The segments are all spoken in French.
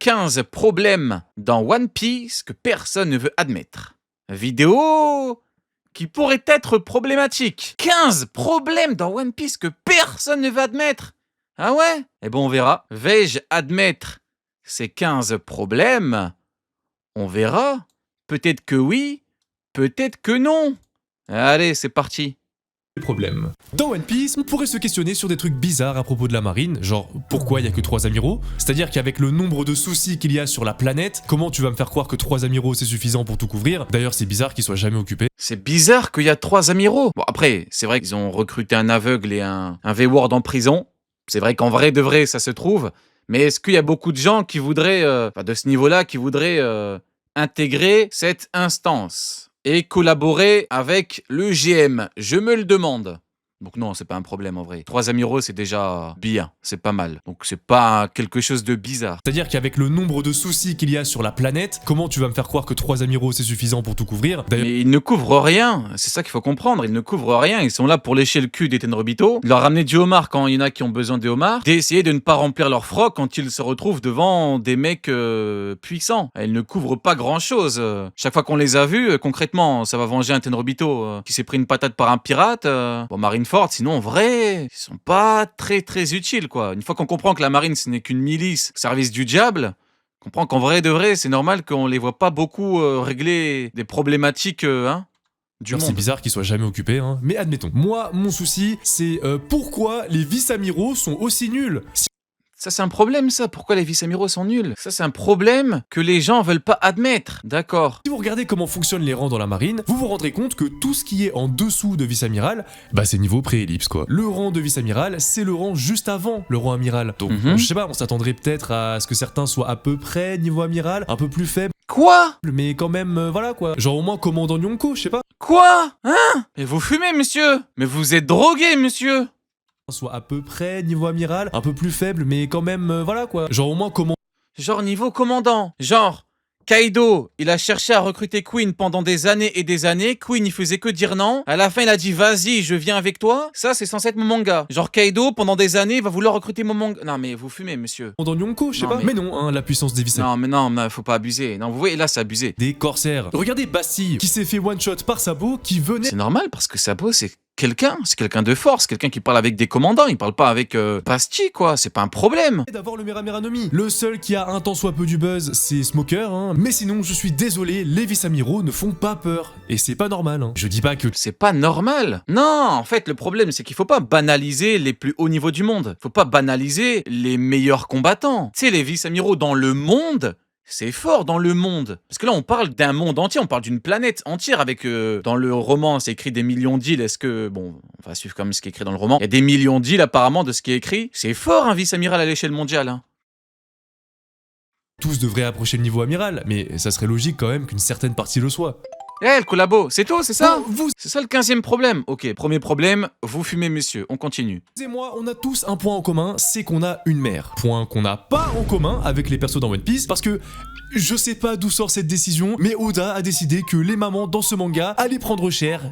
15 problèmes dans One Piece que personne ne veut admettre. Vidéo qui pourrait être problématique. 15 problèmes dans One Piece que personne ne veut admettre. Ah ouais? Eh bon, on verra. Vais-je admettre ces 15 problèmes? On verra. Peut-être que oui, peut-être que non. Allez, c'est parti. Problème. Dans One Piece, on pourrait se questionner sur des trucs bizarres à propos de la marine, genre pourquoi il y a que 3 amiraux? C'est-à-dire qu'avec le nombre de soucis qu'il y a sur la planète, comment tu vas me faire croire que 3 amiraux c'est suffisant pour tout couvrir? D'ailleurs, c'est bizarre qu'ils soient jamais occupés. C'est bizarre qu'il y a 3 amiraux. Bon, après, c'est vrai qu'ils ont recruté un aveugle et un V-Word en prison. C'est vrai qu'en vrai de vrai, ça se trouve. Mais est-ce qu'il y a beaucoup de gens qui voudraient, de ce niveau-là, qui voudraient intégrer cette instance et collaborer avec le GM? Je me le demande. Donc non, c'est pas un problème en vrai. 3 amiraux, c'est déjà bien, c'est pas mal. Donc c'est pas quelque chose de bizarre. C'est-à-dire qu'avec le nombre de soucis qu'il y a sur la planète, comment tu vas me faire croire que 3 amiraux c'est suffisant pour tout couvrir? D'ailleurs, Mais ils ne couvrent rien, c'est ça qu'il faut comprendre, ils ne couvrent rien, ils sont là pour lécher le cul des Tenryubito, de leur ramener du homard quand il y en a qui ont besoin de homard, d'essayer de ne pas remplir leur froc quand ils se retrouvent devant des mecs puissants. Ils ne couvrent pas grand-chose. Chaque fois qu'on les a vus, concrètement, ça va venger un Tenryubito qui s'est pris une patate par un pirate. Bon, Marineford, sinon en vrai, ils sont pas très utiles quoi. Une fois qu'on comprend que la marine ce n'est qu'une milice, service du diable, on comprend qu'en vrai de vrai, c'est normal qu'on les voit pas beaucoup régler des problématiques du monde. c'est bizarre qu'ils soient jamais occupés, hein. Mais admettons. Moi, mon souci, c'est pourquoi les vice-amiraux sont aussi nuls? Ça, c'est un problème, ça. Pourquoi les vice-amiraux sont nuls? Ça, c'est un problème que les gens veulent pas admettre. D'accord. Si vous regardez comment fonctionnent les rangs dans la marine, vous vous rendrez compte que tout ce qui est en dessous de vice-amiral, bah c'est niveau pré-ellipse quoi. Le rang de vice-amiral, c'est le rang juste avant le rang amiral. Donc, je sais pas, on s'attendrait peut-être à ce que certains soient à peu près niveau amiral, un peu plus faible. Quoi? Mais quand même, voilà quoi. Genre au moins commandant Yonko, je sais pas. Quoi? Hein? Mais vous fumez, monsieur? Mais vous êtes drogué, monsieur? Soit à peu près niveau amiral, un peu plus faible, mais quand même, voilà quoi. Genre au moins commandant. Genre niveau commandant. Genre, Kaido, il a cherché à recruter Queen pendant des années et des années. Queen, il faisait que dire non. À la fin, il a dit vas-y, je viens avec toi. Ça, c'est censé être mon manga. Genre, Kaido, pendant des années, va vouloir recruter mon manga. Non, mais vous fumez, monsieur. Commandant Yonko, je sais Non, pas. Mais non, hein, la puissance des vice-amiraux. Non, mais non, faut pas abuser. Non, vous voyez, là, c'est abusé. Des corsaires. Regardez Bastille, qui s'est fait one-shot par Sabo, qui venait. C'est normal, parce que Sabo, c'est quelqu'un de force, quelqu'un qui parle avec des commandants, il parle pas avec Bastille, quoi, c'est pas un problème. D'avoir le Merameranomi. Le seul qui a un tant soit peu du buzz, c'est Smoker, hein. Mais sinon, je suis désolé, les vice-amiraux ne font pas peur. Et c'est pas normal, hein. Je dis pas que... C'est pas normal. Non, en fait, le problème, c'est qu'il faut pas banaliser les plus hauts niveaux du monde. Faut pas banaliser les meilleurs combattants. Tu sais, les vice-amiraux dans le monde... C'est fort dans le monde. Parce que là, on parle d'un monde entier, on parle d'une planète entière avec... dans le roman, c'est écrit des millions d'îles. Est-ce que... Bon, on va suivre comme ce qui est écrit dans le roman. Il y a des millions d'îles apparemment de ce qui est écrit. C'est fort un vice-amiral à l'échelle mondiale. Hein. Tous devraient approcher le niveau amiral, mais ça serait logique quand même qu'une certaine partie le soit. Eh, le collabo, c'est tout, c'est ça? Vous C'est ça le 15e problème. Ok, premier problème, vous fumez, monsieur. On continue. et moi, on a tous un point en commun, c'est qu'on a une mère. Point qu'on n'a pas en commun avec les persos dans One Piece, parce que je sais pas d'où sort cette décision, mais Oda a décidé que les mamans dans ce manga allaient prendre cher.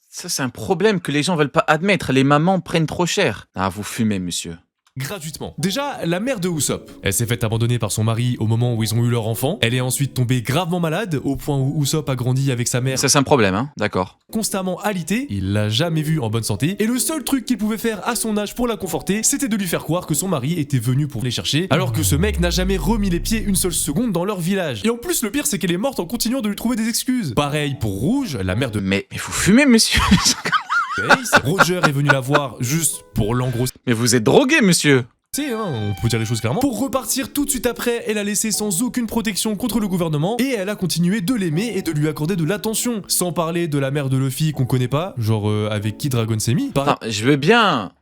Ça, c'est un problème que les gens veulent pas admettre. Les mamans prennent trop cher. Ah, vous fumez, monsieur. Gratuitement. Déjà, la mère de Usopp. Elle s'est fait abandonner par son mari au moment où ils ont eu leur enfant. Elle est ensuite tombée gravement malade, au point où Usopp a grandi avec sa mère. Ça, c'est un problème, hein. D'accord. Constamment alité, il l'a jamais vue en bonne santé, et le seul truc qu'il pouvait faire à son âge pour la conforter, c'était de lui faire croire que son mari était venu pour les chercher, alors que ce mec n'a jamais remis les pieds une seule seconde dans leur village. Et en plus, le pire, c'est qu'elle est morte en continuant de lui trouver des excuses. Pareil pour Rouge, la mère de Mais vous fumez, monsieur. Ace. Roger est venu la voir juste pour l'engrosser. Mais vous êtes drogué, monsieur. Hein, on peut dire les choses clairement. Pour repartir tout de suite après, elle a laissé sans aucune protection contre le gouvernement et elle a continué de l'aimer et de lui accorder de l'attention. Sans parler de la mère de Luffy qu'on connaît pas, genre avec qui Dragon s'est mis. Non, je veux bien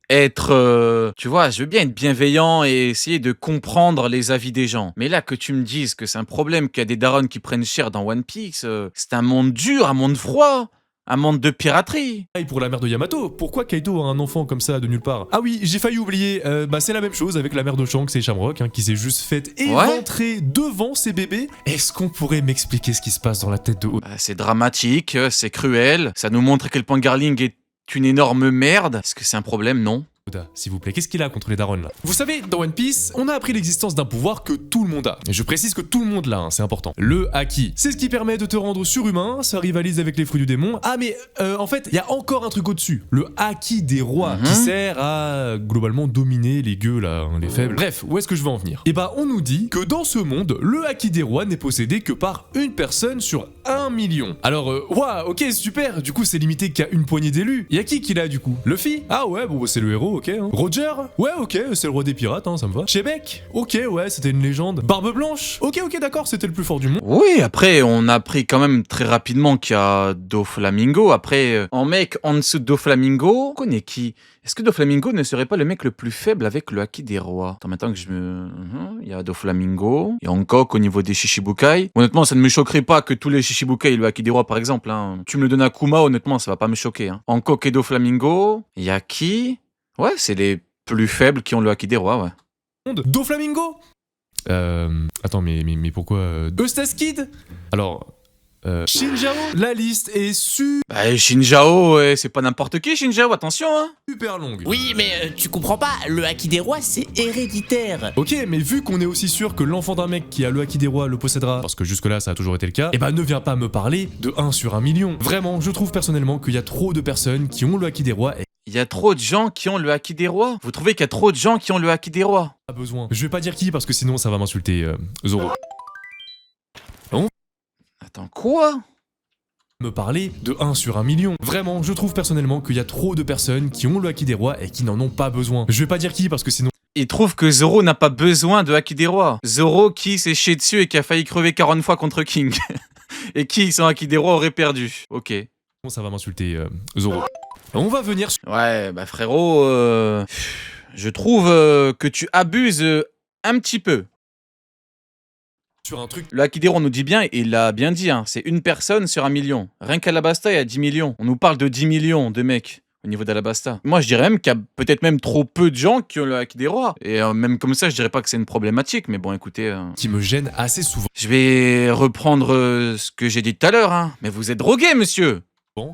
être, tu vois, je veux bien être bienveillant et essayer de comprendre les avis des gens. Mais là, que tu me dises que c'est un problème qu'il y a des darons qui prennent cher dans One Piece, c'est un monde dur, un monde froid. Un monde de piraterie. Et pour la mère de Yamato, pourquoi Kaito a un enfant comme ça de nulle part? Ah oui, j'ai failli oublier, c'est la même chose avec la mère de Shanks et Shamrock, hein, qui s'est juste faite éventrer devant ses bébés. Est-ce qu'on pourrait m'expliquer ce qui se passe dans la tête de Oda? C'est dramatique, c'est cruel, ça nous montre à quel point Garling est une énorme merde. Est-ce que c'est un problème? Non. Oda, s'il vous plaît, qu'est-ce qu'il a contre les darons là? Vous savez, dans One Piece, on a appris l'existence d'un pouvoir que tout le monde a. Et je précise que tout le monde l'a, hein, c'est important. Le Haki. C'est ce qui permet de te rendre surhumain, ça rivalise avec les fruits du démon. Ah mais, en fait, il y a encore un truc au-dessus. Le Haki des rois, qui sert à, globalement, dominer les gueux là, hein, les faibles. Bref, où est-ce que je veux en venir? Et bah, on nous dit que dans ce monde, le Haki des rois n'est possédé que par une personne sur 1 million. Alors, ouah, ok, super, du coup c'est limité qu'à une poignée d'élus. Y'a qui l'a du coup? Luffy? Ah ouais, bon, c'est le héros, ok. Hein. Roger? Ouais, ok, c'est le roi des pirates, hein, ça me va. Shebeck? Ok, ouais, c'était une légende. Barbe Blanche? Ok, d'accord, c'était le plus fort du monde. Oui, après, on a appris quand même très rapidement qu'il y a Doflamingo. Après, en mec en dessous de Doflamingo, on connaît qui? Est-ce que Doflamingo ne serait pas le mec le plus faible avec le Haki des rois? Attends, maintenant que je me... Il y a Doflamingo, il y a Hancock au niveau des Shichibukai. Honnêtement, ça ne me choquerait pas que tous les Shichibukai aient le Haki des rois, par exemple. Hein. Tu me le donnes à Kuma, honnêtement, ça va pas me choquer. Hein. Hancock et Doflamingo, il y a qui? Ouais, c'est les plus faibles qui ont le Haki des rois, ouais. Doflamingo? Attends, mais pourquoi... Eustace Kid? Alors... Shinjao? La liste est Bah, Shinjao, ouais, c'est pas n'importe qui, Shinjao, attention, hein. super longue. Oui, mais tu comprends pas, le Haki des rois, c'est héréditaire. Ok, mais vu qu'on est aussi sûr que l'enfant d'un mec qui a le Haki des rois le possédera, parce que jusque-là ça a toujours été le cas, et bah ne viens pas me parler de 1 sur 1 million. Vraiment, je trouve personnellement qu'il y a trop de personnes qui ont le Haki des rois et... Il y a trop de gens qui ont le Haki des rois? Vous trouvez qu'il y a trop de gens qui ont le Haki des rois? Pas besoin. Je vais pas dire qui parce que sinon ça va m'insulter, Zoro. Attends, quoi? Me parler de 1 sur 1 million. Vraiment, je trouve personnellement qu'il y a trop de personnes qui ont le Haki des rois et qui n'en ont pas besoin. Je vais pas dire qui parce que sinon... Il trouve que Zoro n'a pas besoin de Haki des rois. Zoro qui s'est chié dessus et qui a failli crever 40 fois contre King. Et qui, sans Haki des rois, aurait perdu. Ok. Ça va m'insulter, Zoro. On va venir sur... Ouais, bah frérot, je trouve que tu abuses un petit peu. Sur un truc... Le Haki des rois, on nous dit bien, et il l'a bien dit, hein, c'est une personne sur 1 million. Rien qu'Alabasta, il y a 10 millions. On nous parle de 10 millions de mecs au niveau d'Alabasta. Moi, je dirais même qu'il y a peut-être même trop peu de gens qui ont le Haki des rois. Et même comme ça, je dirais pas que c'est une problématique, mais bon, écoutez... qui me gêne assez souvent. Je vais reprendre ce que j'ai dit tout à l'heure, hein. Mais vous êtes drogué, monsieur!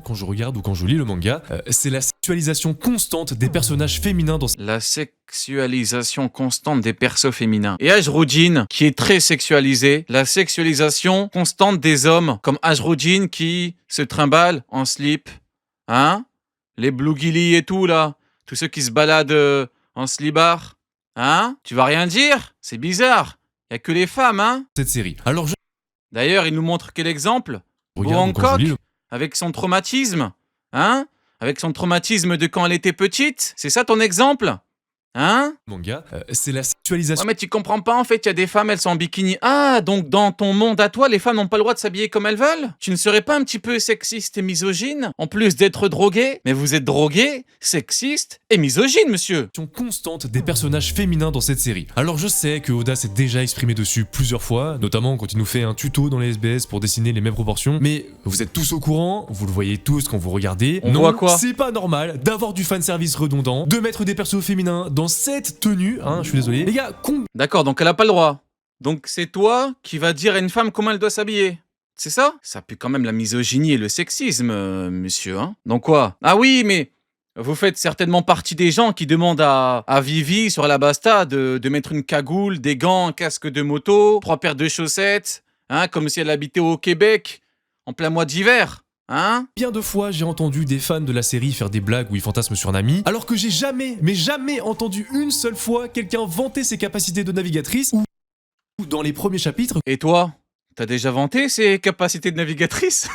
Quand je regarde ou quand je lis le manga, c'est la sexualisation constante des personnages féminins dans... La sexualisation constante des persos féminins. Et Ajroudine, qui est très sexualisé. La sexualisation constante des hommes, comme Ajroudine qui se trimballe en slip. Hein? Les Blue Gilly et tout, là. Tous ceux qui se baladent en slibard. Hein? Tu vas rien dire? C'est bizarre. Y a que les femmes, hein? Cette série. Alors je... D'ailleurs, il nous montre quel exemple? Regarde, quand je lis le... Avec son traumatisme, hein? Avec son traumatisme de quand elle était petite? C'est ça ton exemple? Hein? Manga, c'est la sexualisation... Ouais, mais tu comprends pas, en fait, il y a des femmes, elles sont en bikini. Ah, donc dans ton monde à toi, les femmes n'ont pas le droit de s'habiller comme elles veulent? Tu ne serais pas un petit peu sexiste et misogyne? En plus d'être drogué? Mais vous êtes drogué, sexiste et misogyne, monsieur! Constante des personnages féminins dans cette série. Alors je sais que Oda s'est déjà exprimé dessus plusieurs fois, notamment quand il nous fait un tuto dans les SBS pour dessiner les mêmes proportions, mais vous êtes tous au courant, vous le voyez tous quand vous regardez. On voit quoi? C'est pas normal d'avoir du fanservice redondant, de mettre des persos féminins dans cette tenue, hein, je suis désolé. Les gars, D'accord, donc elle a pas le droit. Donc c'est toi qui vas dire à une femme comment elle doit s'habiller. C'est ça? Ça pue quand même la misogynie et le sexisme, monsieur, hein? Donc quoi? Ah oui, mais vous faites certainement partie des gens qui demandent à Vivi sur Alabasta de mettre une cagoule, des gants, un casque de moto, 3 paires de chaussettes, hein, comme si elle habitait au Québec, en plein mois d'hiver. Hein? Bien de fois, j'ai entendu des fans de la série faire des blagues où ils fantasment sur Nami, alors que j'ai jamais, mais jamais entendu une seule fois quelqu'un vanter ses capacités de navigatrice ou dans les premiers chapitres. Et toi, t'as déjà vanté ses capacités de navigatrice?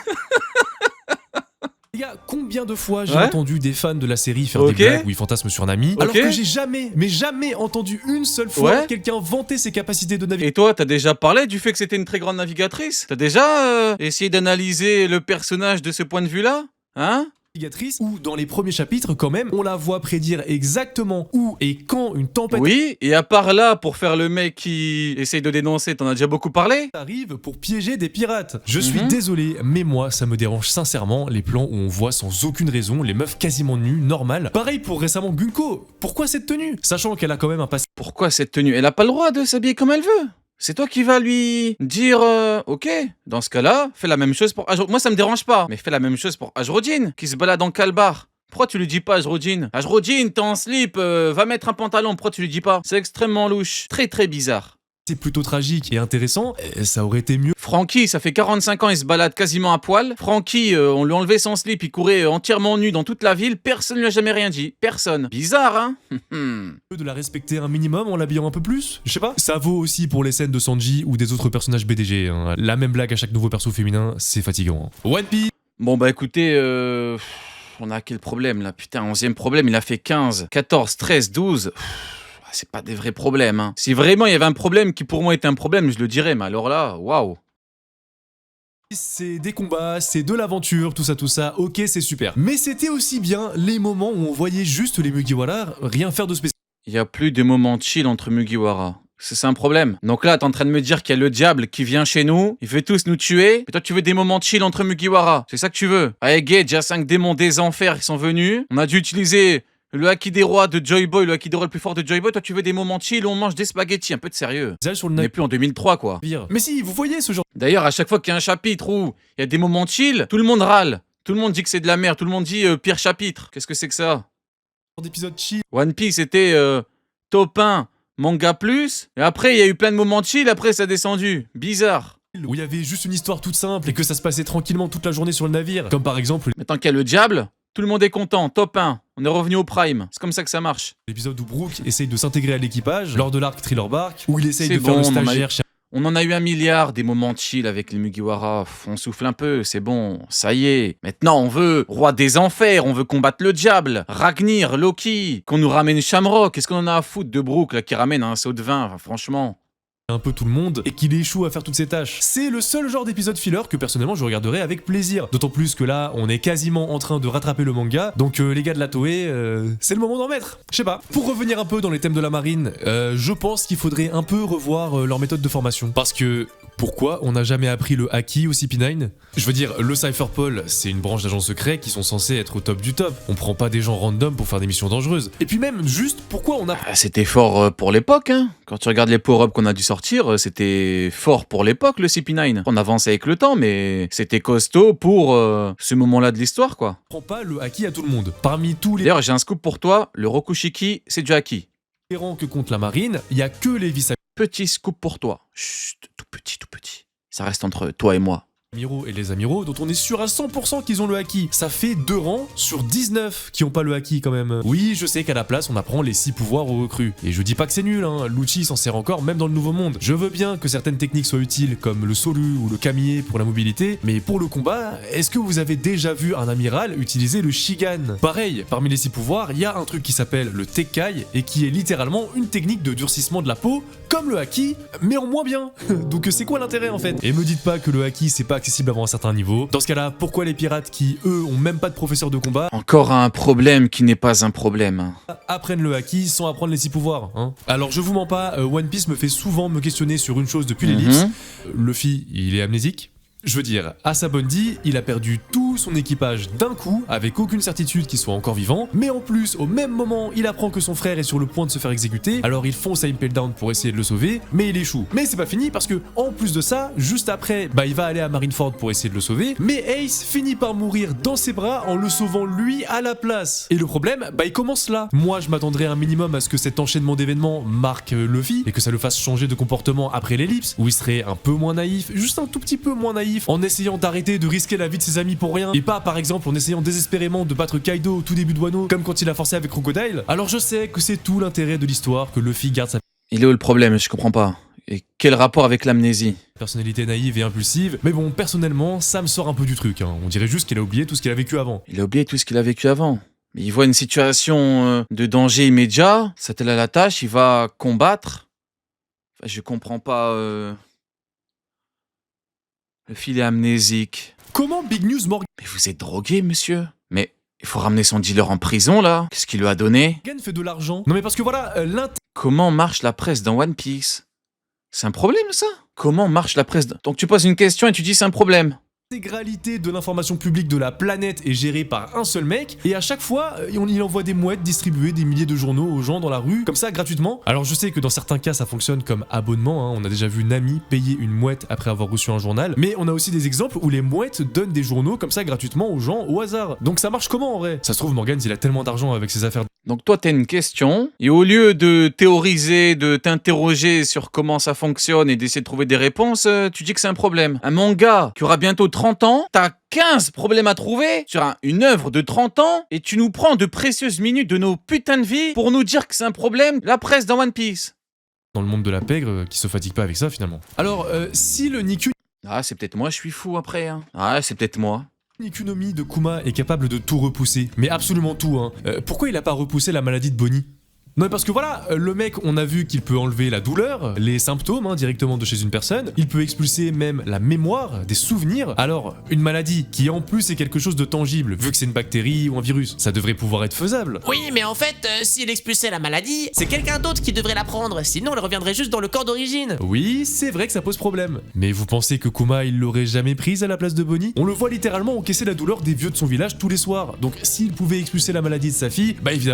Les gars, combien de fois j'ai entendu des fans de la série faire des blagues où ils fantasment sur Nami, alors que j'ai jamais, mais jamais entendu une seule fois quelqu'un vanter ses capacités de navigatrice. Et toi, t'as déjà parlé du fait que c'était une très grande navigatrice? T'as déjà essayé d'analyser le personnage de ce point de vue-là? Hein? Ou dans les premiers chapitres quand même, on la voit prédire exactement où et quand une tempête... Oui, et à part là, pour faire le mec qui essaye de dénoncer, t'en as déjà beaucoup parlé? ...arrive pour piéger des pirates. Je suis désolé, mais moi, ça me dérange sincèrement les plans où on voit sans aucune raison les meufs quasiment nues, normales. Pareil pour récemment Gunko, pourquoi cette tenue? Sachant qu'elle a quand même un passé... Pourquoi cette tenue? Elle a pas le droit de s'habiller comme elle veut. C'est toi qui vas lui dire ok, dans ce cas-là, fais la même chose pour Moi ça me dérange pas, mais fais la même chose pour Ajrodine, qui se balade en calbar. Pourquoi tu lui dis pas, Ajrodine? Ajrodine, t'es en slip, va mettre un pantalon, pourquoi tu lui dis pas? C'est extrêmement louche, très très bizarre. C'est plutôt tragique et intéressant, ça aurait été mieux. Francky, ça fait 45 ans, il se balade quasiment à poil. Francky, on lui a enlevé son slip, il courait entièrement nu dans toute la ville, personne lui a jamais rien dit. Personne. Bizarre, hein? De la respecter un minimum en l'habillant un peu plus, je sais pas. Ça vaut aussi pour les scènes de Sanji ou des autres personnages BDG, hein. La même blague à chaque nouveau perso féminin, c'est fatigant. One Piece. Bon bah écoutez, on a quel problème là? Putain, 11e problème, il a fait 15, 14, 13, 12... C'est pas des vrais problèmes, hein. Si vraiment il y avait un problème qui pour moi était un problème, je le dirais, mais alors là, waouh. C'est des combats, c'est de l'aventure, tout ça, ok c'est super. Mais c'était aussi bien les moments où on voyait juste les Mugiwara rien faire de spécial. Il y a plus de moments chill entre Mugiwara. C'est un problème. Donc là, t'es en train de me dire qu'il y a le diable qui vient chez nous, il veut tous nous tuer, et toi tu veux des moments chill entre Mugiwara. C'est ça que tu veux. Allez, gay, déjà 5 démons des enfers qui sont venus. On a dû utiliser le haki des rois de Joy Boy, le haki des rois le plus fort de Joy Boy. Toi, tu veux des moments chill où on mange des spaghettis, un peu de sérieux. Sur le On n'est plus en 2003, quoi. navire. Mais si, vous voyez ce genre D'ailleurs, à chaque fois qu'il y a un chapitre où il y a des moments chill, tout le monde râle. Tout le monde dit que c'est de la merde. Tout le monde dit pire chapitre. Qu'est-ce que c'est que ça? d'épisode chill. One Piece était top 1, manga plus. Et après, il y a eu plein de moments chill. Après, ça a descendu. Bizarre. Où il y avait juste une histoire toute simple et que ça se passait tranquillement toute la journée sur le navire. Comme par exemple Mais tant qu'il y a le diable, tout le monde est content. Top 1. On est revenu au prime. C'est comme ça que ça marche. l'épisode où Brook essaye de s'intégrer à l'équipage lors de l'arc Thriller Bark, où il essaye C'est de faire bon, le on en a stagiaire chez On en a eu un milliard des moments chill avec les Mugiwara. On souffle un peu, c'est bon, ça y est. Maintenant, on veut roi des enfers, on veut combattre le diable, Ragnir, Loki, qu'on nous ramène Shamrock. Qu'est-ce qu'on en a à foutre de Brook là qui ramène un seau de vin, enfin, franchement. un peu tout le monde et qu'il échoue à faire toutes ses tâches. C'est le seul genre d'épisode filler que personnellement je regarderais avec plaisir. D'autant plus que là, on est quasiment en train de rattraper le manga, donc les gars de la Toei, c'est le moment d'en mettre. Je sais pas. Pour revenir un peu dans les thèmes de la marine, je pense qu'il faudrait un peu revoir leur méthode de formation. Parce que pourquoi on n'a jamais appris le haki au CP9? Je veux dire, le Cypherpol, c'est une branche d'agents secrets qui sont censés être au top du top. On prend pas des gens random pour faire des missions dangereuses. Et puis même, juste, pourquoi on a... C'était fort pour l'époque, hein. Quand tu regardes les power-ups qu'on a dû sortir, c'était fort pour l'époque le CP9. On avance avec le temps, mais c'était costaud pour ce moment-là de l'histoire, quoi. prend pas le haki à tout le monde. Parmi tous les D'ailleurs, j'ai un scoop pour toi, le Rokushiki, c'est du haki. rangs que compte la marine, il y a que les Petit scoop pour toi. Chut, tout petit, tout petit. Ça reste entre toi et moi. vice-amiraux et les amiraux dont on est sûr à 100% qu'ils ont le haki. Ça fait 2 rangs sur 19 qui ont pas le haki quand même. Oui, je sais qu'à la place on apprend les 6 pouvoirs aux recrues. Et je dis pas que c'est nul, hein. Lucci s'en sert encore même dans le nouveau monde. Je veux bien que certaines techniques soient utiles comme le Solu ou le Kamié pour la mobilité, mais pour le combat, est-ce que vous avez déjà vu un amiral utiliser le Shigan? Pareil, parmi les 6 pouvoirs, il y a un truc qui s'appelle le Tekkai et qui est littéralement une technique de durcissement de la peau, comme le haki, mais en moins bien. Donc c'est quoi l'intérêt en fait? Et me dites pas que le haki c'est pas accessible avant un certain niveau. Dans ce cas-là, pourquoi les pirates qui, eux, ont même pas de professeur de combat Encore un problème qui n'est pas un problème. apprennent le haki sans apprendre les 6 pouvoirs, hein? Alors je vous mens pas, One Piece me fait souvent me questionner sur une chose depuis l'ellipse. Luffy, il est amnésique. Je veux dire, à sa bonne dit, il a perdu tout son équipage d'un coup, avec aucune certitude qu'il soit encore vivant, mais en plus, au même moment, il apprend que son frère est sur le point de se faire exécuter, alors il fonce à Impel Down pour essayer de le sauver, mais il échoue. Mais c'est pas fini parce que, en plus de ça, juste après, il va aller à Marineford pour essayer de le sauver, mais Ace finit par mourir dans ses bras en le sauvant lui à la place. Et le problème, il commence là. Moi, je m'attendrais un minimum à ce que cet enchaînement d'événements marque Luffy, et que ça le fasse changer de comportement après l'ellipse, où il serait un peu moins naïf, juste un tout petit peu moins naïf, en essayant d'arrêter de risquer la vie de ses amis pour rien, et pas par exemple en essayant désespérément de battre Kaido au tout début de Wano, comme quand il a forcé avec Crocodile. Alors je sais que c'est tout l'intérêt de l'histoire que Luffy garde sa Il est où le problème? Je comprends pas. Et quel rapport avec l'amnésie? personnalité naïve et impulsive, mais bon, personnellement, ça me sort un peu du truc, hein. On dirait juste qu'il a oublié tout ce qu'il a vécu avant. Il a oublié tout ce qu'il a vécu avant. Mais il voit une situation de danger immédiat, s'attelle à la tâche, il va combattre. Enfin, je comprends pas... Le fil est amnésique. Comment Big News Morgan Mais vous êtes drogué, monsieur? Mais il faut ramener son dealer en prison, là? Qu'est-ce qu'il lui a donné? fait de l'argent? Non mais parce que voilà, Comment marche la presse dans One Piece? C'est un problème, ça? Comment marche la presse Donc tu poses une question et tu dis c'est un problème. L'intégralité de l'information publique de la planète est gérée par un seul mec, et à chaque fois, il envoie des mouettes distribuer des milliers de journaux aux gens dans la rue, comme ça, gratuitement. Alors je sais que dans certains cas, ça fonctionne comme abonnement, hein. On a déjà vu Nami payer une mouette après avoir reçu un journal, mais on a aussi des exemples où les mouettes donnent des journaux comme ça gratuitement aux gens au hasard. Donc ça marche comment en vrai? Ça se trouve, Morgan, il a tellement d'argent avec ses affaires. Donc toi, t'as une question, et au lieu de théoriser, de t'interroger sur comment ça fonctionne et d'essayer de trouver des réponses, tu dis que c'est un problème. Un manga qui aura bientôt 30 ans, t'as 15 problèmes à trouver sur une œuvre de 30 ans, et tu nous prends de précieuses minutes de nos putains de vie pour nous dire que c'est un problème, la presse dans One Piece. Dans le monde de la pègre, qui se fatigue pas avec ça finalement. Alors, si le Niku Ah, c'est peut-être moi, je suis fou après, hein. Ah, c'est peut-être moi. Nikunomi de Kuma est capable de tout repousser, mais absolument tout, hein. Pourquoi il a pas repoussé la maladie de Bonnie? Non mais parce que voilà, le mec, on a vu qu'il peut enlever la douleur, les symptômes, hein, directement de chez une personne, il peut expulser même la mémoire, des souvenirs. Alors, une maladie qui en plus est quelque chose de tangible, vu que c'est une bactérie ou un virus, ça devrait pouvoir être faisable. Oui, mais en fait, s'il expulsait la maladie, c'est quelqu'un d'autre qui devrait la prendre, sinon elle reviendrait juste dans le corps d'origine. Oui, c'est vrai que ça pose problème. Mais vous pensez que Kuma, il l'aurait jamais prise à la place de Bonnie? On le voit littéralement encaisser la douleur des vieux de son village tous les soirs. Donc s'il pouvait expulser la maladie de sa fille, bah évidemment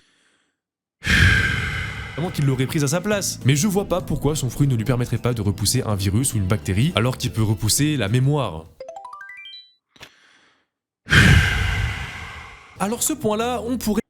qu'il l'aurait prise à sa place. Mais je vois pas pourquoi son fruit ne lui permettrait pas de repousser un virus ou une bactérie, alors qu'il peut repousser la mémoire. Alors ce point-là, on pourrait...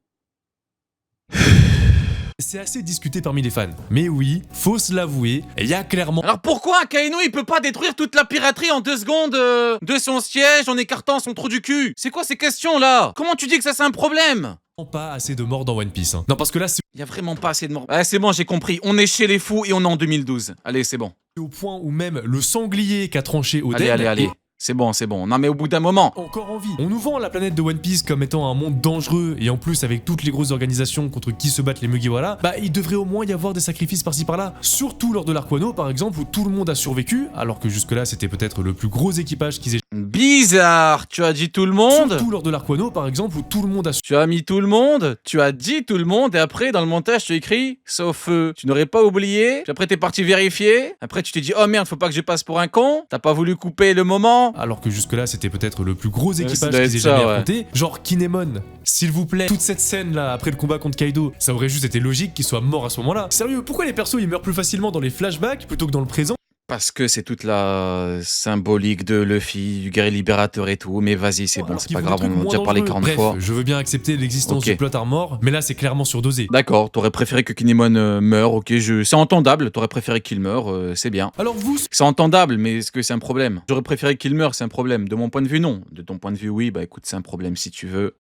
C'est assez discuté parmi les fans. Mais oui, faut se l'avouer, il y a clairement... Alors pourquoi Akainu il peut pas détruire toute la piraterie en 2 secondes de son siège en écartant son trou du cul? C'est quoi ces questions là? Comment tu dis que ça c'est un problème? Pas assez de morts dans One Piece, hein. Non, parce que là, c'est Y a vraiment pas assez de morts. Ouais, c'est bon, j'ai compris. On est chez les fous et on est en 2012. Allez, c'est bon. au point où même le sanglier qu'a tranché Oden Allez. est C'est bon. Non mais au bout d'un moment. encore en vie. On nous vend la planète de One Piece comme étant un monde dangereux, et en plus avec toutes les grosses organisations contre qui se battent les Mugiwara, bah il devrait au moins y avoir des sacrifices par-ci par-là. Surtout lors de l'Arc Wano par exemple, où tout le monde a survécu, alors que jusque-là c'était peut-être le plus gros équipage qu'ils aient... Bizarre. Tu as dit tout le monde? Surtout lors de l'Arc Wano par exemple, où tout le monde a... Tu as mis tout le monde, tu as dit tout le monde, et après, dans le montage, tu as écrit « Sauf eux ». Tu n'aurais pas oublié, puis après, t'es parti vérifier, après, tu t'es dit « Oh merde, faut pas que je passe pour un con », t'as pas voulu couper le moment. Alors que jusque-là, c'était peut-être le plus gros équipage ça doit qu'ils aient être ça, jamais ouais. affronté. Genre Kinemon, s'il vous plaît, toute cette scène-là, après le combat contre Kaido, ça aurait juste été logique qu'il soit mort à ce moment-là. Sérieux, pourquoi les persos, ils meurent plus facilement dans les flashbacks plutôt que dans le présent? Parce que c'est toute la symbolique de Luffy, du guerrier libérateur et tout, mais vas-y, c'est bon, Alors c'est qu'ils pas font grave, des trucs on en a déjà moins parlé dangereux. 40 Bref, fois. je veux bien accepter l'existence Ok. du plot armor, mais là c'est clairement surdosé. D'accord, t'aurais préféré que Kinemon meure, ok, c'est entendable, t'aurais préféré qu'il meure, c'est bien. Alors vous, C'est entendable, mais est-ce que c'est un problème? J'aurais préféré qu'il meure, c'est un problème. De mon point de vue, non. De ton point de vue, oui, bah écoute, c'est un problème si tu veux.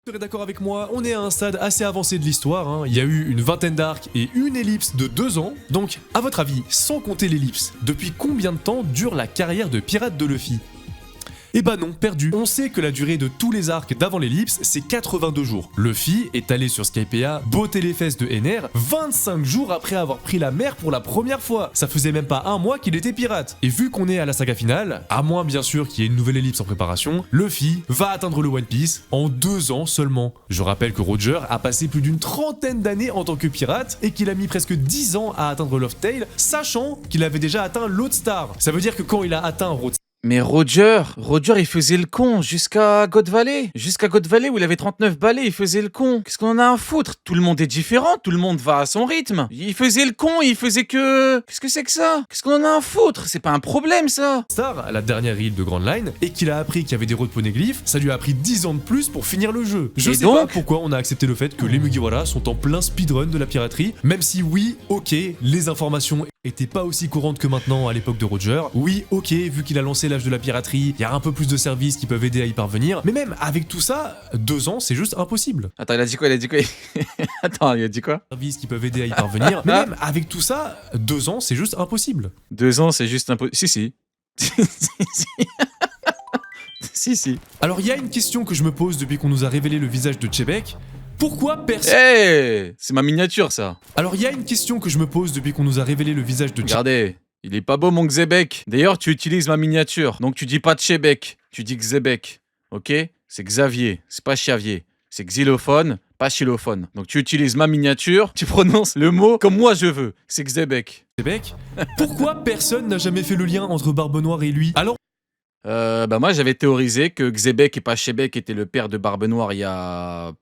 vous serez d'accord avec moi, on est à un stade assez avancé de l'histoire, hein. Il y a eu une vingtaine d'arcs et une ellipse de 2 ans. Donc, à votre avis, sans compter l'ellipse, depuis combien de temps dure la carrière de pirate de Luffy? Eh bah non, perdu. On sait que la durée de tous les arcs d'avant l'ellipse, c'est 82 jours. Luffy est allé sur Skypiea botter les fesses de Ener 25 jours après avoir pris la mer pour la première fois. Ça faisait même pas un mois qu'il était pirate. Et vu qu'on est à la saga finale, à moins bien sûr qu'il y ait une nouvelle ellipse en préparation, Luffy va atteindre le One Piece en 2 ans seulement. Je rappelle que Roger a passé plus d'une trentaine d'années en tant que pirate et qu'il a mis presque 10 ans à atteindre Lost Tale, sachant qu'il avait déjà atteint Lodestar. Ça veut dire que quand il a atteint Road Mais Roger, il faisait le con jusqu'à God Valley. Jusqu'à God Valley où il avait 39 balais, il faisait le con. Qu'est-ce qu'on en a à foutre? Tout le monde est différent, tout le monde va à son rythme. Il faisait le con, il faisait que... Qu'est-ce que c'est que ça? Qu'est-ce qu'on en a à foutre? C'est pas un problème ça. Star, la dernière île de Grand Line, et qu'il a appris qu'il y avait des routes poneglyphes, ça lui a pris 10 ans de plus pour finir le jeu. Je Et sais donc pas pourquoi on a accepté le fait que les Mugiwara sont en plein speedrun de la piraterie, même si oui, ok, les informations étaient pas aussi courantes que maintenant à l'époque de Roger. Oui, ok, vu qu'il a lancé l'âge de la piraterie, il y a un peu plus de services qui peuvent aider à y parvenir, mais même avec tout ça, 2 ans, c'est juste impossible. Attends, il a dit quoi? Attends, il a dit quoi? Services qui peuvent aider à y parvenir, mais même avec tout ça, 2 ans, c'est juste impossible. 2 ans, c'est juste impossible. Si. si. Alors il y a une question que je me pose depuis qu'on nous a révélé le visage de Chebek. Pourquoi personne... Hey, c'est ma miniature ça. Alors il y a une question que je me pose depuis qu'on nous a révélé le visage de Chebek. Regardez, il est pas beau mon Xebek. D'ailleurs, tu utilises ma miniature. Donc tu dis pas Chebek, tu dis Xebek. Ok? C'est Xavier, c'est pas Chiavier. C'est xylophone, pas xylophone. Donc tu utilises ma miniature, tu prononces le mot comme moi je veux. C'est Xebek. Chebek. Pourquoi personne n'a jamais fait le lien entre Barbe Noire et lui? Alors Bah moi j'avais théorisé que Xebec et pas Shebec était le père de Barbe Noire il y a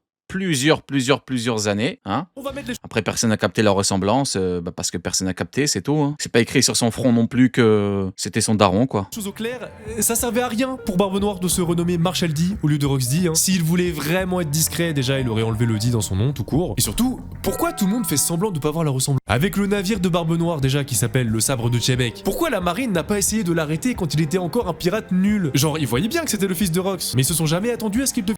plusieurs années, hein. On va mettre les Après personne n'a capté leur ressemblance, parce que personne n'a capté, c'est tout, hein. C'est pas écrit sur son front non plus que c'était son daron, quoi. choses au clair, ça servait à rien pour Barbe Noire de se renommer Marshall D au lieu de Rox D. Hein. S'il voulait vraiment être discret, déjà il aurait enlevé le D dans son nom tout court. Et surtout, pourquoi tout le monde fait semblant de pas voir la ressemblance? Avec le navire de Barbe Noire déjà qui s'appelle le Sabre de Chebec, pourquoi la marine n'a pas essayé de l'arrêter quand il était encore un pirate nul? Genre ils voyaient bien que c'était le fils de Rox, mais ils se sont jamais attendus à ce qu'il devienne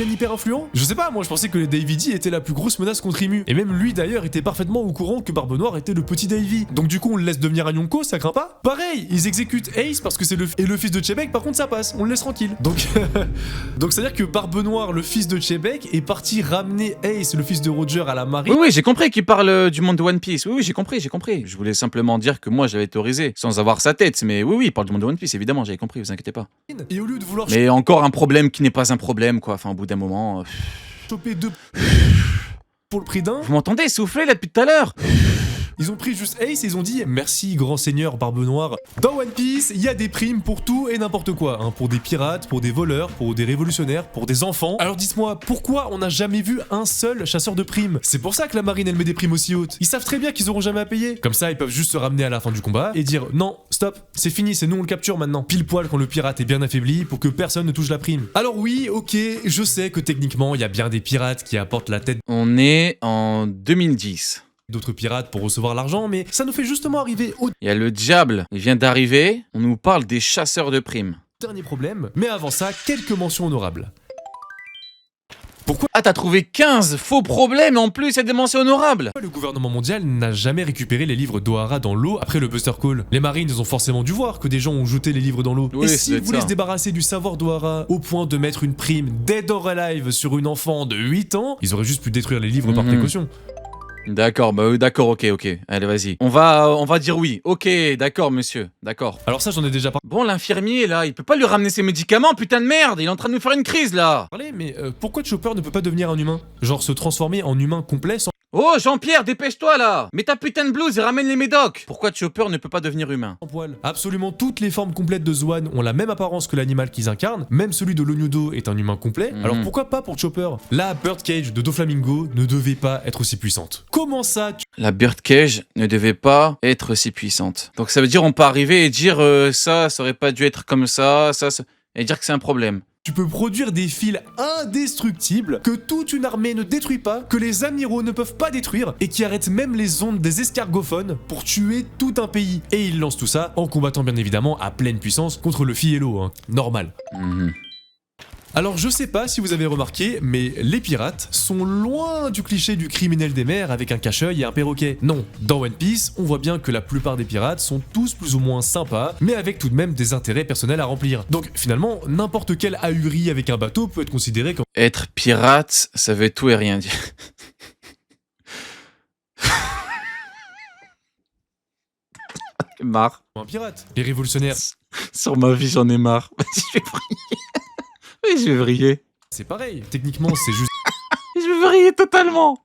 hyper influent? Je sais pas, moi je pensais que les Davy D étaient la plus grosse menace contre Imu. Et même lui d'ailleurs était parfaitement au courant que Barbe Noire était le petit Davy. Donc du coup on le laisse devenir un Yonko, ça craint pas? Pareil, ils exécutent Ace parce que c'est le fils de Chebec, par contre ça passe, on le laisse tranquille. Donc donc c'est à dire que Barbe Noire, le fils de Chebec, est parti ramener Ace, le fils de Roger, à la marine. Oui, j'ai compris qu'il parle du monde de One Piece. Oui, j'ai compris. Je voulais simplement dire que moi j'avais théorisé sans avoir sa tête. Mais oui, il parle du monde de One Piece, évidemment, j'avais compris, vous inquiétez pas. Et au lieu de vouloir Mais encore un problème qui n'est pas un problème, quoi. Enfin, au bout d'un moment. choper deux pour le prix d'un, Vous m'entendez souffler là depuis tout à l'heure? ils ont pris juste Ace et ils ont dit merci grand seigneur Barbe Noire. Dans One Piece, il y a des primes pour tout et n'importe quoi, hein, pour des pirates, pour des voleurs, pour des révolutionnaires, pour des enfants. Alors dites-moi, pourquoi on n'a jamais vu un seul chasseur de primes? C'est pour ça que la marine elle met des primes aussi hautes. Ils savent très bien qu'ils auront jamais à payer. Comme ça, ils peuvent juste se ramener à la fin du combat et dire non, stop, c'est fini, c'est nous on le capture maintenant. Pile poil quand le pirate est bien affaibli pour que personne ne touche la prime. Alors oui, ok, je sais que techniquement il y a bien des pirates qui apportent la tête On est en 2010. d'autres pirates pour recevoir l'argent, mais ça nous fait justement arriver au Il y a le diable, il vient d'arriver. On nous parle des chasseurs de primes. dernier problème. Mais avant ça, quelques mentions honorables. Ah, t'as trouvé 15 faux problèmes et en plus il y a des mentions honorables. Le gouvernement mondial n'a jamais récupéré les livres d'Ohara dans l'eau après le Buster Call. Les marines ils ont forcément dû voir que des gens ont jeté les livres dans l'eau. Oui, et ça doit s'ils être voulaient ça. se débarrasser du savoir d'Ohara au point de mettre une prime dead or alive sur une enfant de 8 ans, ils auraient juste pu détruire les livres par Mhm. précaution. D'accord, bah oui, d'accord, ok. Allez, vas-y. On va dire oui. Ok, d'accord, monsieur. D'accord. Alors ça j'en ai déjà Bon, l'infirmier, là, il peut pas lui ramener ses médicaments, putain de merde. Il est en train de nous faire une crise, là. parlé, mais pourquoi Chopper ne peut pas devenir un humain? Genre se transformer en humain complet sans Oh, Jean-Pierre, dépêche-toi, là. Mets ta putain de blouse et ramène les médocs. Pourquoi Chopper ne peut pas devenir humain? poil. Absolument toutes les formes complètes de Zoan ont la même apparence que l'animal qu'ils incarnent, même celui de l'Onyudo est un humain complet, Mhm. alors pourquoi pas pour Chopper? La Birdcage de Doflamingo ne devait pas être aussi puissante. Comment ça La birdcage ne devait pas être si puissante. Donc ça veut dire on peut arriver et dire ça aurait pas dû être comme ça, et dire que c'est un problème. tu peux produire des fils indestructibles que toute une armée ne détruit pas, que les amiraux ne peuvent pas détruire, et qui arrêtent même les ondes des escargophones pour tuer tout un pays. Et ils lancent tout ça en combattant bien évidemment à pleine puissance contre le Fiello, hein. Normal. Mhm. Alors je sais pas si vous avez remarqué, mais les pirates sont loin du cliché du criminel des mers avec un cache-œil et un perroquet. Non, dans One Piece, on voit bien que la plupart des pirates sont tous plus ou moins sympas, mais avec tout de même des intérêts personnels à remplir. Donc finalement, n'importe quel ahuri avec un bateau peut être considéré comme Être pirate, ça veut tout et rien dire. Marre. un pirate. Les révolutionnaires, Sur ma vie, j'en ai marre. Je vais vriller. Oui, je vais vriller. c'est pareil. Techniquement, c'est juste Je vais vriller totalement.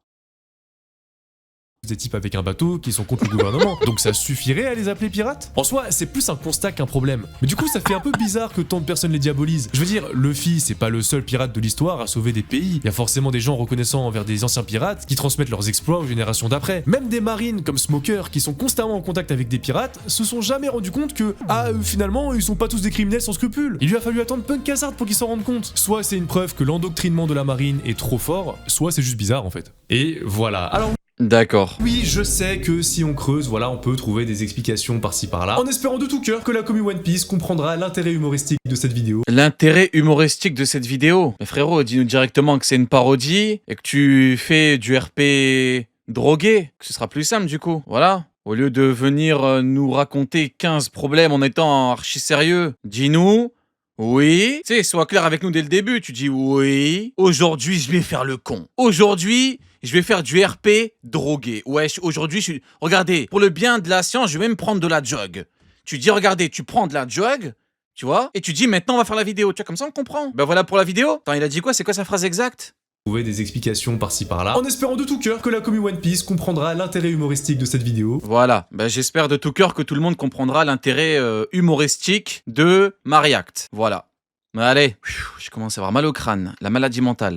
des types avec un bateau qui sont contre le gouvernement. Donc ça suffirait à les appeler pirates? En soi, c'est plus un constat qu'un problème. Mais du coup, ça fait un peu bizarre que tant de personnes les diabolisent. Je veux dire, Luffy, c'est pas le seul pirate de l'histoire à sauver des pays. Il y a forcément des gens reconnaissants envers des anciens pirates qui transmettent leurs exploits aux générations d'après. Même des marines comme Smoker, qui sont constamment en contact avec des pirates, se sont jamais rendus compte que, finalement, ils sont pas tous des criminels sans scrupules. Il lui a fallu attendre Punk Hazard pour qu'ils s'en rendent compte. Soit c'est une preuve que l'endoctrinement de la marine est trop fort, soit c'est juste bizarre en fait. Et voilà. Alors D'accord. oui, je sais que si on creuse, voilà, on peut trouver des explications par-ci par-là, en espérant de tout cœur que la commu One Piece comprendra l'intérêt humoristique de cette vidéo. L'intérêt humoristique de cette vidéo. Mais frérot, dis-nous directement que c'est une parodie et que tu fais du RP drogué, que ce sera plus simple du coup. Voilà. Au lieu de venir nous raconter 15 problèmes en étant archi sérieux, dis-nous. Oui. Tu sais, sois clair avec nous dès le début. Tu dis oui. Aujourd'hui, je vais faire le con. Aujourd'hui, je vais faire du RP drogué. Wesh, aujourd'hui, regardez, pour le bien de la science, je vais même prendre de la jog. Tu dis, regardez, tu prends de la jog, tu vois, et tu dis, maintenant, on va faire la vidéo. Tu vois, comme ça, on comprend. Ben voilà pour la vidéo. Attends, il a dit quoi? C'est quoi sa phrase exacte? trouver des explications par-ci par-là, en espérant de tout cœur que la commu One Piece comprendra l'intérêt humoristique de cette vidéo. Voilà, bah, j'espère de tout cœur que tout le monde comprendra l'intérêt humoristique de ma react. Voilà. Mais allez, je commence à avoir mal au crâne, la maladie mentale.